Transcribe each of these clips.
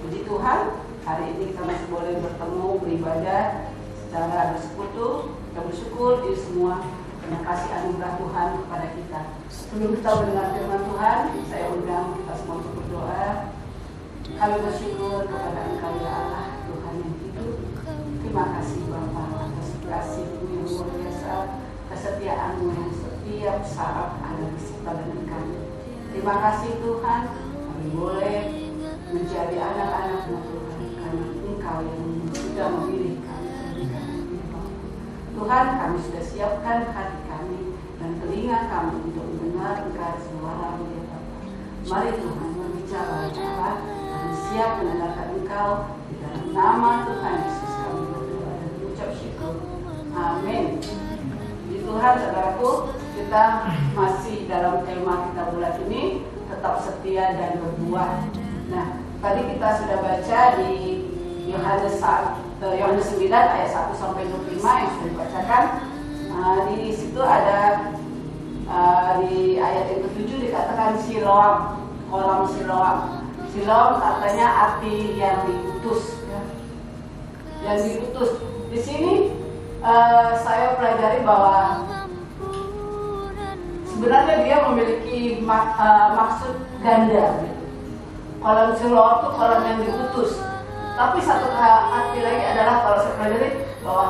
Puji Tuhan, hari ini kita masih boleh bertemu, beribadah secara bersekutu. Kita bersyukur di semua karena kasih anugerah Tuhan kepada kita. Sebelum kita mendengar firman Tuhan, saya undang kita semua untuk berdoa. Kami bersyukur kepada Engkau ya Allah, Tuhan yang hidup. Terima kasih Bapa atas kasih-Mu yang luar biasa, kesetiaan-Mu yang setiap saat ada beserta dengan kami. Terima kasih Tuhan, kami boleh menjadi anak-anak-Mu Tuhan, karena Engkau yang sudah memilih kami. Tuhan, kami sudah siapkan hati kami dan telinga kami untuk mendengar Engkau suara-Mu ya Bapa. Mari Tuhan berbicara ya Allah, kami siap mendengarkan Engkau di dalam nama Tuhan Yesus kami berdoa dan mengucap syukur. Amin. Di Tuhan, saudaraku, kita masih dalam tema kita bulan ini, tetap setia dan berbuah. Nah, tadi kita sudah baca di Yohanes 9 ayat 1 sampai 25 yang sudah dibacakan. Di situ ada di ayat yang ke-7 dikatakan Siloam, kolam Siloam. Siloam katanya arti yang diutus, ya. Yang diutus. Di sini saya pelajari bahwa sebenarnya dia memiliki maksud ganda. Gitu. Kolam Siloam itu kolam yang diutus. Tapi satu arti lagi adalah kalau saya pelajari bahwa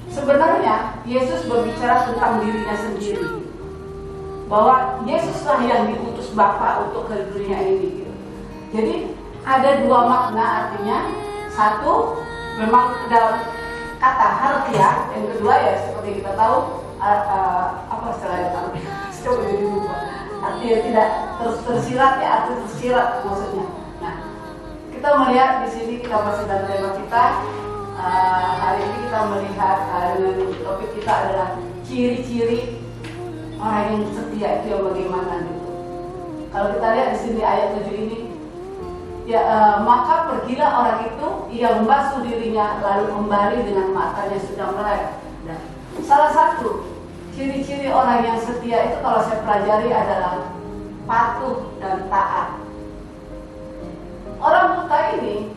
sebenarnya Yesus berbicara tentang dirinya sendiri. Bahwa Yesuslah yang diutus Bapa untuk ke dunia ini. Gitu. Jadi ada dua makna artinya. Satu memang dalam kata harfiah, yang kedua ya seperti kita tahu apa istilahnya tadi? Coba jadi lupa. Artinya tidak tersirat ya, arti tersirat maksudnya. Nah, kita melihat di sini kita masih dalam tema kita. Hari ini kita melihat topik kita adalah ciri-ciri orang yang setia itu yang bagaimana gitu. Kalau kita lihat di sini ayat 7 ini, ya maka pergilah orang itu, ia membasuh dirinya lalu kembali dengan matanya sudah melek. Nah, salah satu ciri-ciri orang yang setia itu kalau saya pelajari adalah patuh dan taat. Orang buta ini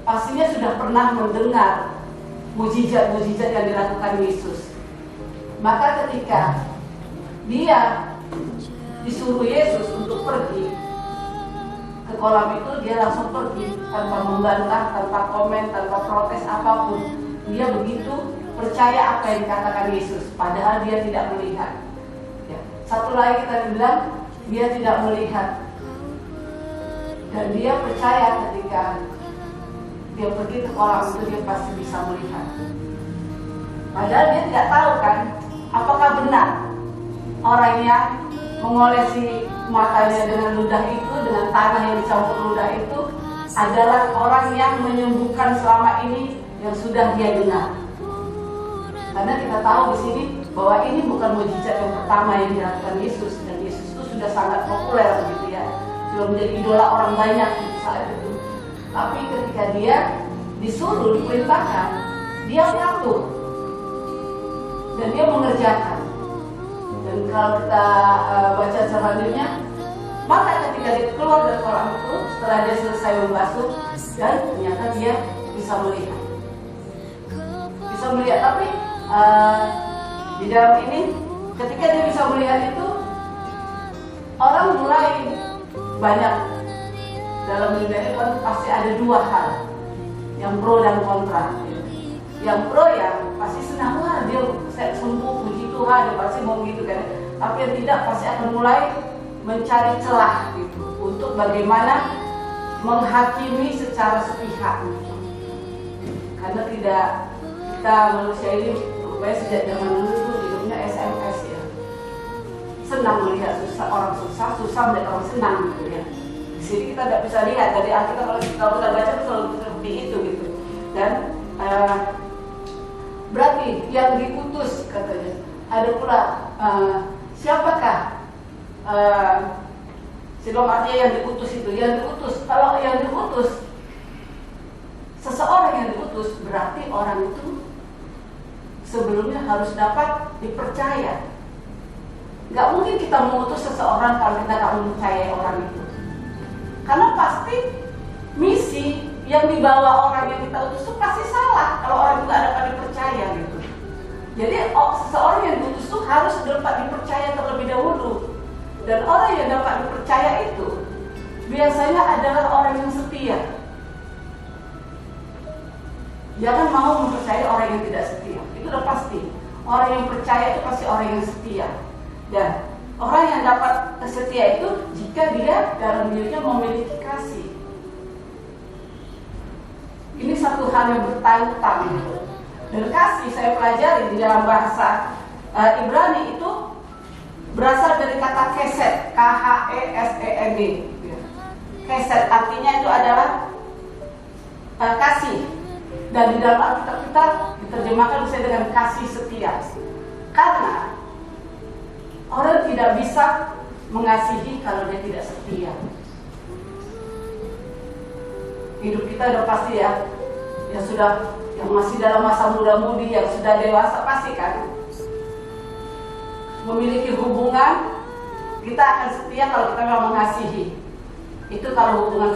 pastinya sudah pernah mendengar mujizat-mujizat yang dilakukan Yesus. Maka ketika dia disuruh Yesus untuk pergi ke kolam itu, dia langsung pergi tanpa membantah, tanpa komen, tanpa protes apapun. Dia begitu percaya apa yang dikatakan Yesus, padahal dia tidak melihat. Ya. Satu lagi kita bilang dia tidak melihat, dan dia percaya ketika dia pergi ke kolam itu dia pasti bisa melihat. Padahal dia tidak tahu kan, apakah benar orang yang mengolesi matanya dengan ludah itu, dengan tanah yang dicampur ludah itu adalah orang yang menyembuhkan selama ini yang sudah dia dengar. Karena kita tahu di sini bahwa ini bukan mujizat yang pertama yang dilakukan Yesus, dan Yesus itu sudah sangat populer gitu ya, sudah menjadi idola orang banyak saat itu. Tapi ketika dia disuruh, diperintahkan, dia patuh dan dia mengerjakan. Dan kalau kita baca selanjutnya, maka ketika dia keluar dari kolam itu, setelah dia selesai membasuh, dan ternyata dia bisa melihat. Bisa melihat, tapi di dalam ini, ketika dia bisa melihat itu, orang mulai banyak dalam dunia ini kan pasti ada dua hal, yang pro dan kontra. Yang pro yang pasti senang, wah dia sembuh, puji Tuhan, dia pasti mau gitu kan. Tapi yang tidak pasti akan mulai mencari celah gitu untuk bagaimana menghakimi secara sepihak. Karena tidak, kita manusia ini sejak zaman dulu itu hidupnya SMS ya. Senang melihat orang susah, susah melihat orang senang gitu ya. Di sini kita tidak bisa lihat dari Alkitab, kalau kita baca itu selalu seperti itu gitu. Dan berarti yang diutus katanya. Ada pula siapakah Siloam artinya yang diutus itu. Yang diutus, kalau yang diutus, seseorang yang diutus berarti orang itu sebelumnya harus dapat dipercaya. Gak mungkin kita mengutus seseorang kalau kita gak mempercayai orang itu. Karena pasti yang dibawa orang yang kita utus itu pasti salah kalau orang itu ada pada dipercaya gitu. Jadi seseorang yang diutus itu harus dapat dipercaya terlebih dahulu. Dan orang yang dapat dipercaya itu biasanya adalah orang yang setia. Jangan mau mempercayai orang yang tidak setia. Itu udah pasti. Orang yang percaya itu pasti orang yang setia. Dan orang yang dapat setia itu jika dia dalam dirinya memiliki kasih. Ini satu hal yang bertahun-tahun gitu. Dan kasih saya pelajari di dalam bahasa Ibrani itu berasal dari kata keset, K-H-E-S-E-N-D. Keset artinya itu adalah kasih. Dan di dalam Alkitab kita diterjemahkan misalnya dengan kasih setia. Karena orang tidak bisa mengasihi kalau dia tidak setia. Hidup kita udah pasti ya, yang masih dalam masa muda-mudi, yang sudah dewasa pasti kan memiliki hubungan, kita akan setia kalau kita memang mengasihi. Itu kalau hubungan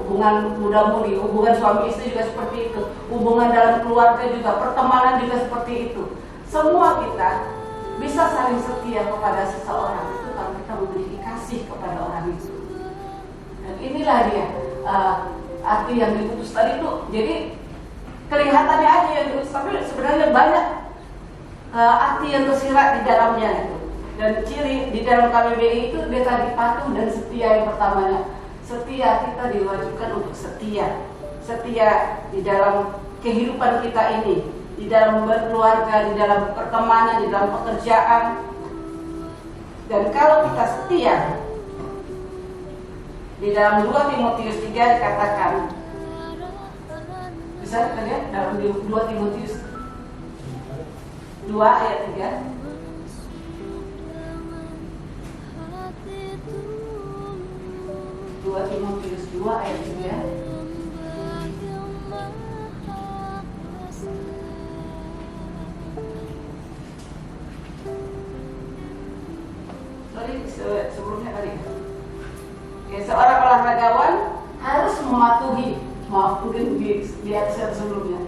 hubungan muda-mudi, hubungan suami istri juga seperti itu, hubungan dalam keluarga juga, pertemanan juga seperti itu. Semua kita bisa saling setia kepada seseorang itu kalau kita memiliki kasih kepada orang itu. Dan inilah dia arti yang diutus tadi itu. Jadi kelihatannya aja yang diutus, tapi sebenarnya banyak arti yang tersirat di dalamnya itu. Dan ciri di dalam KBBI itu dia tadi patuh dan setia yang pertamanya. Setia, kita diwajibkan untuk setia. Setia di dalam kehidupan kita ini, di dalam berkeluarga, di dalam pertemanan, di dalam pekerjaan. Dan kalau kita setia, di dalam 2 Timotius 3 dikatakan, bisa kita lihat dalam 2 Timotius 2 ayat 3. 2 Timotius 2 ayat 3. Sebelumnya tadi. Oke, seorang olahragawan harus mematuhi, mungkin di atas sebelumnya.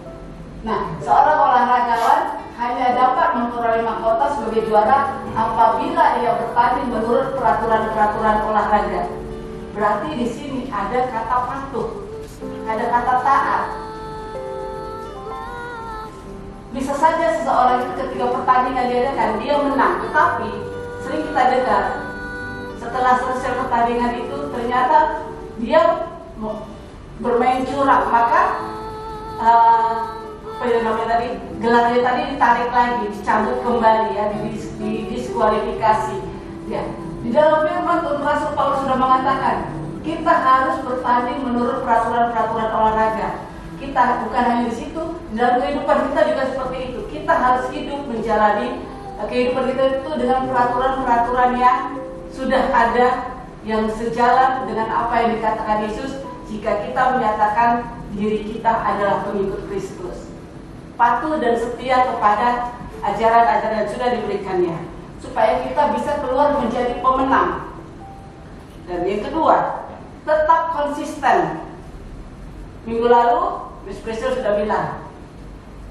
Nah, seorang olahragawan hanya dapat memperoleh mahkota sebagai juara apabila ia bertanding menurut peraturan-peraturan olahraga. Berarti di sini ada kata patuh, ada kata taat. Bisa saja seseorang itu ketika pertandingan diadakan dia menang, tetapi sering kita dengar setelah selesai pertandingan itu ternyata dia bermain curang, maka gelarnya tadi ditarik lagi, dicabut kembali ya, didiskualifikasi ya. Di dalam firman Tuhan Rasul Paulus sudah mengatakan kita harus bertanding menurut peraturan-peraturan olahraga. Kita bukan hanya di situ, dalam kehidupan kita juga seperti itu. Kita harus hidup menjalani kehidupan kita itu dengan peraturan-peraturan yang sudah ada, yang sejalan dengan apa yang dikatakan Yesus. Jika kita menyatakan diri kita adalah pengikut Kristus, patuh dan setia kepada ajaran-ajaran yang sudah diberikannya, supaya kita bisa keluar menjadi pemenang. Dan yang kedua, tetap konsisten. Minggu lalu Miss Priscilla sudah bilang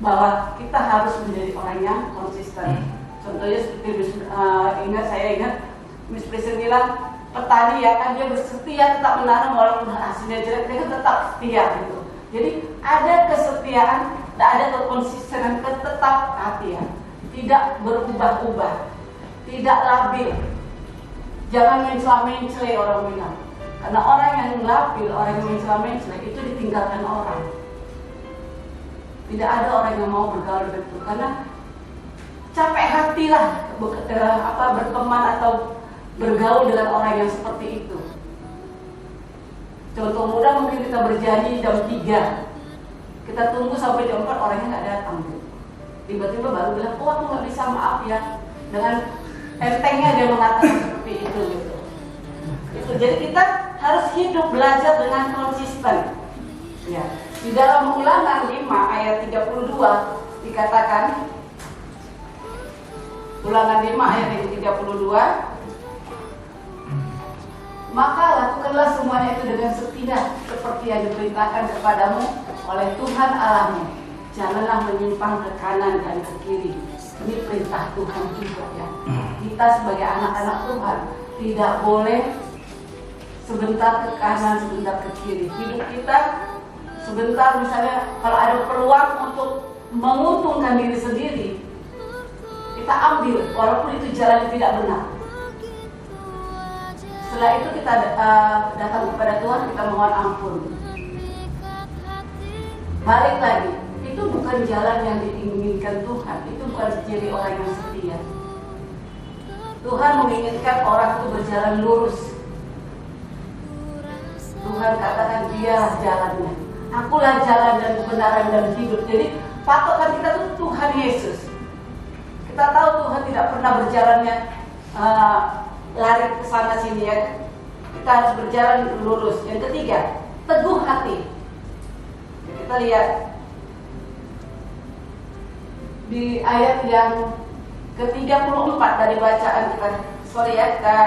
bahwa kita harus menjadi orang yang konsisten. Contohnya seperti saya ingat Miss Priscilla bilang petani ya kan, dia bersetia tetap menanam walaupun hasilnya jelek, dia tetap setia gitu. Jadi ada kesetiaan dan ada kekonsistenan, tetap hati-hati, tidak berubah-ubah, tidak labil. Jangan mencela-mencela orang bilang. Karena orang yang labil, orang yang mencela-mencela itu ditinggalkan orang. Tidak ada orang yang mau bergaul dengan itu, karena capek hatilah berteman atau bergaul dengan orang yang seperti itu. Contoh mudah, mungkin kita berjanji jam 3, kita tunggu sampai jam 4 orangnya nggak datang. Tiba-tiba baru bilang, oh aku nggak bisa, maaf ya. Dengan entengnya dia mengatakan seperti itu gitu. Jadi kita harus hidup belajar dengan konsisten. Ya. Di dalam Ulangan 5 ayat 32 dikatakan, Ulangan 5 ayat 32, maka lakukanlah semuanya itu dengan setia seperti yang diperintahkan kepadamu oleh Tuhan Allahmu. Janganlah menyimpang ke kanan dan ke kiri. Ini perintah Tuhan juga ya. Kita sebagai anak-anak Tuhan tidak boleh sebentar ke kanan, sebentar ke kiri. Hidup kita sebentar, misalnya kalau ada peluang untuk menguntungkan diri sendiri, kita ambil walaupun itu jalan yang tidak benar. Setelah itu kita datang kepada Tuhan, kita mohon ampun. Balik lagi, itu bukan jalan yang diinginkan Tuhan. Itu bukan ciri orang yang setia. Tuhan menginginkan orang itu berjalan lurus. Tuhan katakan dialah jalannya. Akulah jalan dan kebenaran dan hidup. Jadi patokan kita itu Tuhan Yesus. Kita tahu Tuhan tidak pernah berjalannya lari ke sana sini ya. Kita harus berjalan lurus. Yang ketiga, teguh hati. Kita lihat di ayat yang ke-34 dari bacaan kita. Sorry ya, kita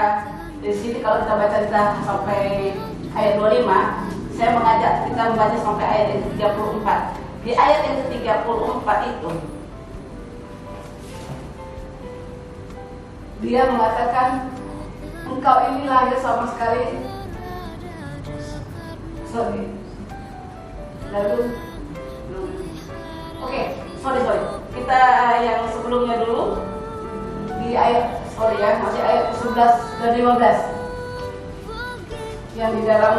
di sini kalau kita baca kita sampai ayat 25, saya mengajak kita membaca sampai ayat yang ke-34. Di ayat yang ke-34 itu dia mengatakan, engkau ini lahir sama sekali. Sorry. Lalu Oke, sorry. Kita yang sebelumnya dulu. Di ayat, sorry ya, masih ayat 11 dan 15. Yang di dalam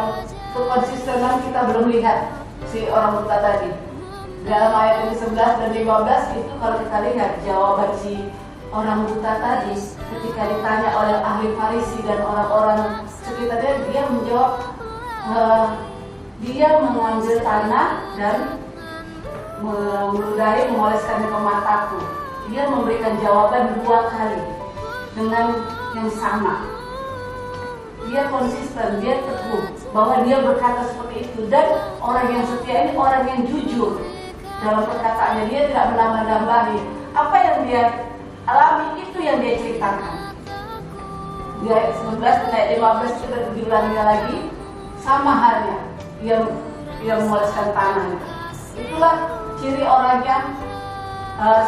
kekonsistenan kita belum lihat si orang buta tadi. Dalam ayat yang 11 dan 15 itu kalau kita lihat jawaban si orang buta tadi ketika ditanya oleh ahli Farisi dan orang-orang sekitarnya, dia menjawab, dia mengambil tanah dan meludahi, mengoleskannya ke mataku. Dia memberikan jawaban 2 kali dengan yang sama. Dia konsisten, dia teguh bahwa dia berkata seperti itu. Dan orang yang setia ini orang yang jujur dalam perkataannya. Dia tidak menambah-nambahi. Apa yang dia alami itu yang dia ceritakan. Di ayat 19 dan ayat 15 kita diulanginya lagi, sama halnya dia mengoleskan tanah. Itulah ciri orang yang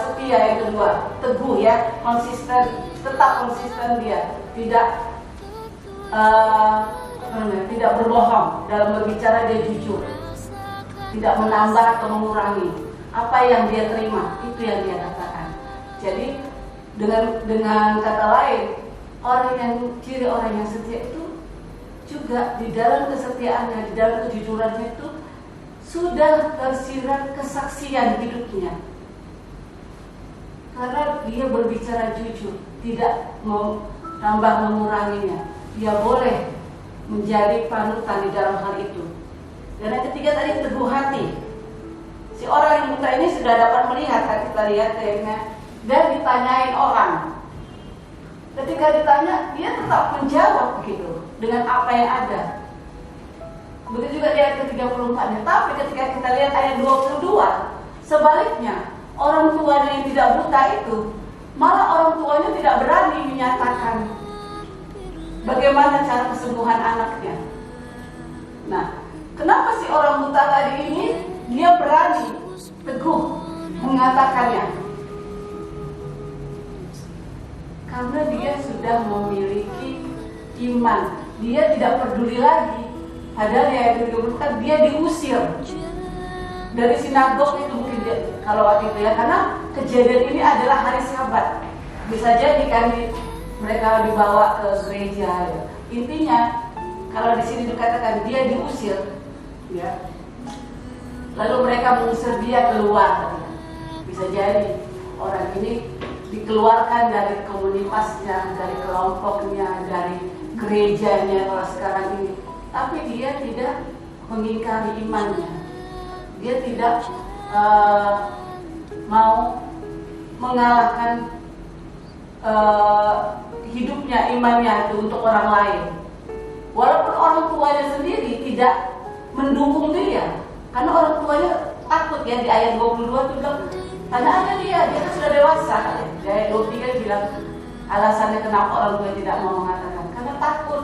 setia. Yang kedua, teguh ya, konsisten, tetap konsisten dia, tidak berbohong dalam berbicara. Dia jujur, tidak menambah atau mengurangi. Apa yang dia terima itu yang dia katakan. Jadi dengan kata lain, ciri orang yang setia itu juga di dalam kesetiaannya, di dalam kejujurannya itu sudah tersirat kesaksian hidupnya. Karena dia berbicara jujur, tidak mau tambah menguranginya. Dia boleh menjadi panutan di dalam hal itu. Dan yang ketiga tadi, teguh hati. Si orang yang buta ini sudah dapat melihat, kita lihat kayaknya, dan ditanyain orang. Ketika ditanya, dia tetap menjawab begitu dengan apa yang ada. Begitu juga di ayat ke-34-nya. Tapi ketika kita lihat ayat 22, sebaliknya, orang tuanya yang tidak buta itu, malah orang tuanya tidak berani menyatakan bagaimana cara kesembuhan anaknya. Nah, kenapa si orang buta tadi ini dia berani teguh mengatakannya? Karena dia sudah memiliki iman. Dia tidak peduli lagi. Padahal ya dia diusir dari sinagog itu mungkin dia, kalau waktu itu ya, karena kejadian ini adalah hari Sabat. Bisa jadi kan mereka dibawa ke gereja. Ya. Intinya kalau di sini dikatakan dia diusir, ya. Lalu mereka mengusir dia keluar. Bisa jadi orang ini dikeluarkan dari komunitasnya, dari kelompoknya, dari gerejanya kalau sekarang ini. Tapi dia tidak mengingkari imannya. Dia tidak mau mengalahkan hidupnya, imannya itu untuk orang lain. Walaupun orang tuanya sendiri tidak mendukung dia, karena orang tuanya takut ya. Di ayat 22 itu bilang, karena ada dia kan sudah dewasa. Di ayat 23 bilang alasannya kenapa orang tua tidak mau mengatakan, karena takut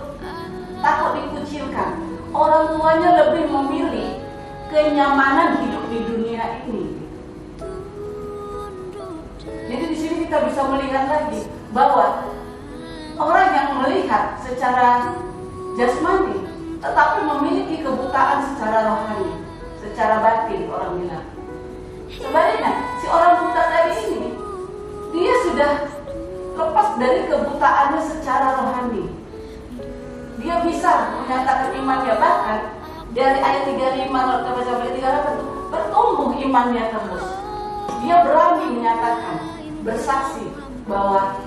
takut dikucilkan. Orang tuanya lebih memilih kenyamanan hidup di dunia ini. Jadi di sini kita bisa melihat lagi bahwa orang yang melihat secara jasmani tetapi memiliki kebutaan secara rohani, secara batin orang bilang. Sebaliknya, si orang buta tadi ini, dia sudah lepas dari kebutaannya secara rohani. Dia bisa menyatakan imannya, bahkan dari ayat 35 sampai 38 bertumbuh imannya terus. Dia berani menyatakan, bersaksi bahwa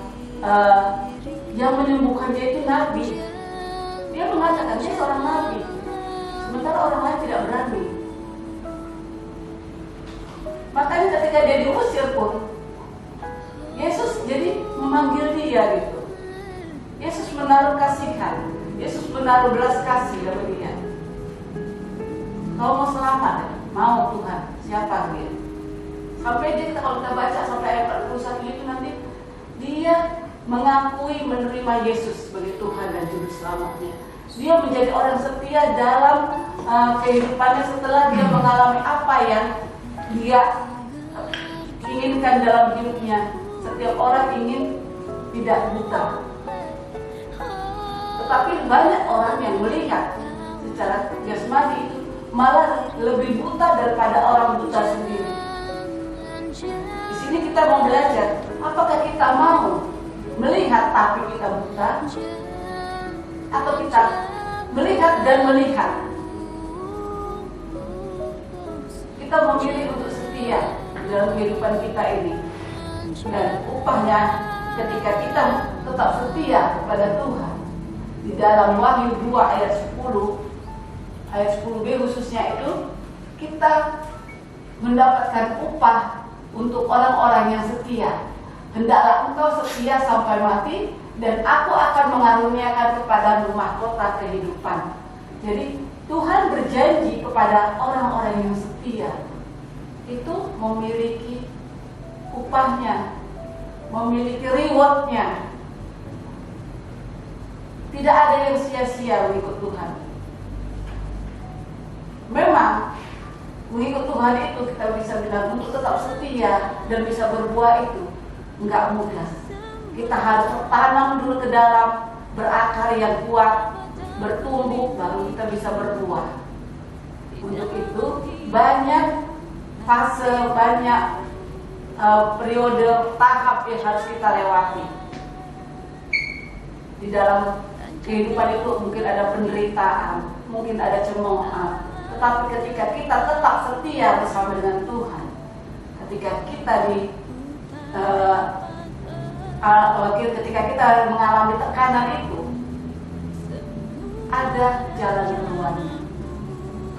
yang menyembuhkan dia itu nabi. Dia mengatakan dia seorang nabi, sementara orang lain tidak berani. Makanya ketika dia diusir pun, Yesus jadi memanggil dia gitu. Yesus menaruh kasihan, Yesus menaruh belas kasih dalam dia. Kau mau selamat? Mau Tuhan, siapa dia? Sampai dia, kalau kita baca sampai ayat 41 itu nanti, dia mengakui menerima Yesus sebagai Tuhan dan Juru Selamatnya. Dia menjadi orang setia dalam kehidupannya setelah dia mengalami apa yang dia inginkan dalam hidupnya. Setiap orang ingin tidak buta. Tetapi banyak orang yang melihat secara jasmani itu malah lebih buta daripada orang buta sendiri. Di sini kita mau belajar, apakah kita mau melihat tapi kita buta, atau kita melihat dan melihat? Kita memilih untuk setia dalam kehidupan kita ini, dan upahnya ketika kita tetap setia kepada Tuhan. Di dalam Wahyu 2 ayat 10b khususnya itu, kita mendapatkan upah untuk orang-orang yang setia. Hendaklah engkau setia sampai mati, dan aku akan mengaruniakan kepadamu mahkota kehidupan. Jadi Tuhan berjanji kepada orang-orang yang setia itu memiliki upahnya, memiliki rewardnya. Tidak ada yang sia-sia mengikut Tuhan. Memang mengikut Tuhan itu kita bisa bilang untuk tetap setia dan bisa berbuah itu enggak mudah. Kita harus tanam dulu ke dalam, berakar yang kuat, bertumbuh, baru kita bisa berbuah. Untuk itu banyak fase, banyak periode, tahap yang harus kita lewati. Di dalam kehidupan itu mungkin ada penderitaan, mungkin ada cemoohan. Tetapi ketika kita tetap setia bersama dengan Tuhan, ketika kita ketika kita mengalami tekanan itu, ada jalan keluarnya.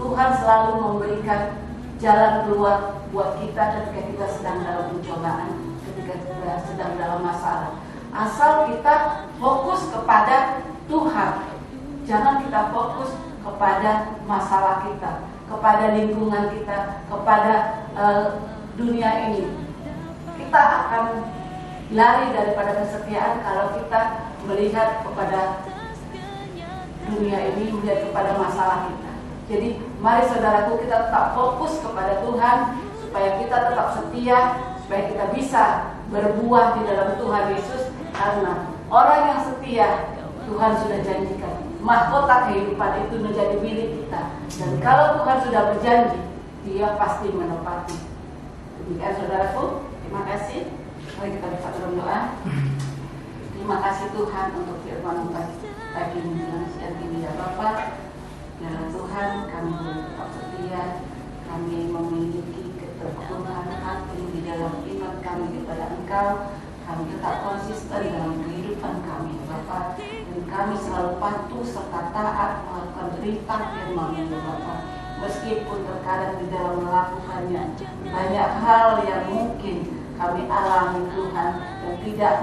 Tuhan selalu memberikan jalan keluar buat kita ketika kita sedang dalam pencobaan, ketika kita sedang dalam masalah. Asal kita fokus kepada Tuhan, jangan kita fokus kepada masalah kita, kepada lingkungan kita, kepada dunia ini. Kita akan lari daripada kesetiaan kalau kita melihat kepada dunia ini, melihat kepada masalah kita. Jadi mari saudaraku, kita tetap fokus kepada Tuhan, supaya kita tetap setia, supaya kita bisa berbuah di dalam Tuhan Yesus. Karena orang yang setia, Tuhan sudah janjikan mahkota kehidupan itu menjadi milik kita. Dan kalau Tuhan sudah berjanji, Dia pasti menepati. Demikian saudaraku, terima kasih. Mari kita berdoa. Terima kasih Tuhan untuk firman pagi ini dan siang ini ya Bapa. Ya Tuhan, kami boleh tetap setia, kami memiliki ketekunan hati di dalam iman kami kepada Engkau. Kami tetap konsisten dalam kehidupan kami Bapa, dan kami selalu patuh serta taat melakukan perintah firman-Mu Bapa. Meskipun terkadang di dalam melakukannya banyak hal yang mungkin kami alami Tuhan dan tidak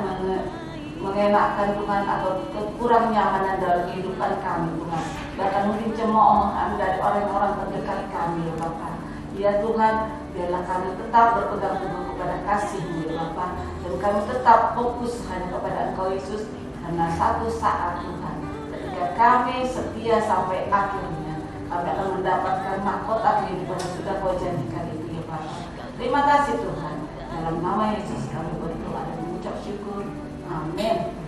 mengenakkan Tuhan, atau kurang nyamanan dalam kehidupan kami Tuhan. Bahkan mungkin cemoohan dari orang-orang terdekat kami ya Bapa. Ya Tuhan, biarlah kami tetap berpegang teguh kepada kasih-Mu ya Bapa, dan kami tetap fokus hanya kepada Engkau Yesus. Karena satu saat Tuhan, ketika dan kami setia sampai akhirnya. Kami akan mendapatkan mahkota kehidupan yang sudah Kau janjikan itu ya Bapa. Terima kasih Tuhan. Dalam nama Yesus kami berdoa dan mengucap syukur. Amin.